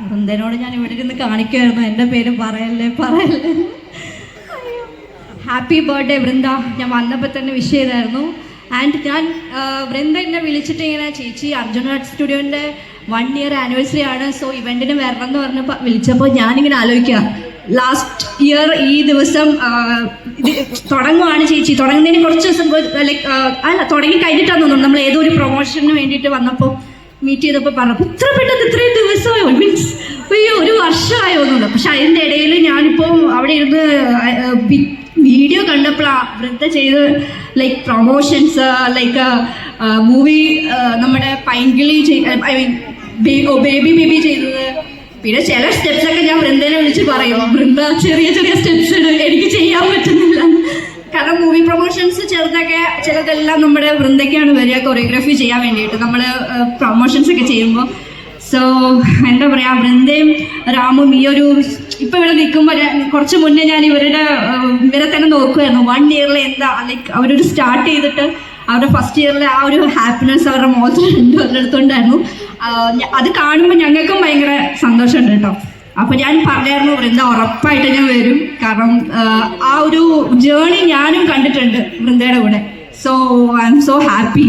വൃന്ദനോട് ഞാൻ ഇവിടെ ഇരുന്ന് കാണിക്കുമായിരുന്നു, എൻ്റെ പേര് പറയല്ലേ പറയല്ലേ. ഹാപ്പി ബർത്ത്ഡേ വൃന്ദ, ഞാൻ വന്നപ്പോൾ തന്നെ വിഷ് ചെയ്തായിരുന്നു. ആൻഡ് ഞാൻ വൃന്ദ എന്നെ വിളിച്ചിട്ട് ഇങ്ങനെ ചേച്ചി അർജുന ആർട്ട് സ്റ്റുഡിയോൻ്റെ 1 year ആനിവേഴ്സറി ആണ്, സോ ഇവൻറ്റിന് വരണം എന്ന് പറഞ്ഞപ്പോൾ വിളിച്ചപ്പോൾ ഞാനിങ്ങനെ ആലോചിക്കുക, ലാസ്റ്റ് ഇയർ ഈ ദിവസം തുടങ്ങുവാണ് ചേച്ചി, തുടങ്ങുന്നതിന് കുറച്ച് ദിവസം ലൈക്ക് അല്ല തുടങ്ങി കഴിഞ്ഞിട്ടാന്ന് തോന്നുന്നു, നമ്മൾ ഏതോ ഒരു പ്രൊമോഷന് വേണ്ടിയിട്ട് വന്നപ്പോൾ മീറ്റ് ചെയ്തപ്പോൾ പറഞ്ഞപ്പോൾ ഇത്ര പെട്ടെന്ന് ഇത്രയും ദിവസമായോ, മീൻസ് അയ്യോ ഒരു വർഷമായോ ഒന്നുമില്ല. പക്ഷെ അതിൻ്റെ ഇടയിൽ ഞാനിപ്പോൾ അവിടെ ഇരുന്ന് വീഡിയോ കണ്ടപ്പോഴാണ് വൃന്ദ ചെയ്ത് ലൈക്ക് പ്രൊമോഷൻസ്, ലൈക്ക് മൂവി നമ്മുടെ പൈങ്കിളി ഐ മീൻ ബേബി ചെയ്തത്. പിന്നെ ചില സ്റ്റെപ്സൊക്കെ ഞാൻ വൃന്ദനെ വിളിച്ച് പറയും, വൃന്ദ ചെറിയ ചെറിയ സ്റ്റെപ്സ് എനിക്ക് ചെയ്യാൻ പറ്റുന്നില്ല. കാരണം മൂവി പ്രൊമോഷൻസ് ചിലതെല്ലാം നമ്മുടെ വൃന്ദയ്ക്കാണ് വരിക കൊറിയോഗ്രാഫി ചെയ്യാൻ വേണ്ടിയിട്ട് നമ്മൾ പ്രൊമോഷൻസ് ഒക്കെ ചെയ്യുമ്പോൾ. സോ എന്താ പറയുക, വൃന്ദയും രാമും ഈ ഒരു ഇപ്പം ഇവിടെ നിൽക്കുമ്പോൾ കുറച്ച് മുന്നേ ഞാൻ ഇവരെ തന്നെ നോക്കുമായിരുന്നു. 1 year എന്താ ലൈക്ക് അവരൊരു സ്റ്റാർട്ട് ചെയ്തിട്ട് അവരുടെ ഫസ്റ്റ് ഇയറിലെ ആ ഒരു ഹാപ്പിനെസ് അവരുടെ മുഖത്ത് അവരുടെ അടുത്തുണ്ടായിരുന്നു. അത് കാണുമ്പോൾ ഞങ്ങൾക്കും ഭയങ്കര സന്തോഷമുണ്ട് കേട്ടോ. അപ്പോൾ ഞാൻ പറഞ്ഞായിരുന്നു വൃന്ദ ഉറപ്പായിട്ട് ഞാൻ വരും, കാരണം ആ ഒരു ജേണി ഞാനും കണ്ടിട്ടുണ്ട് വൃന്ദയുടെ കൂടെ. So I M so happy.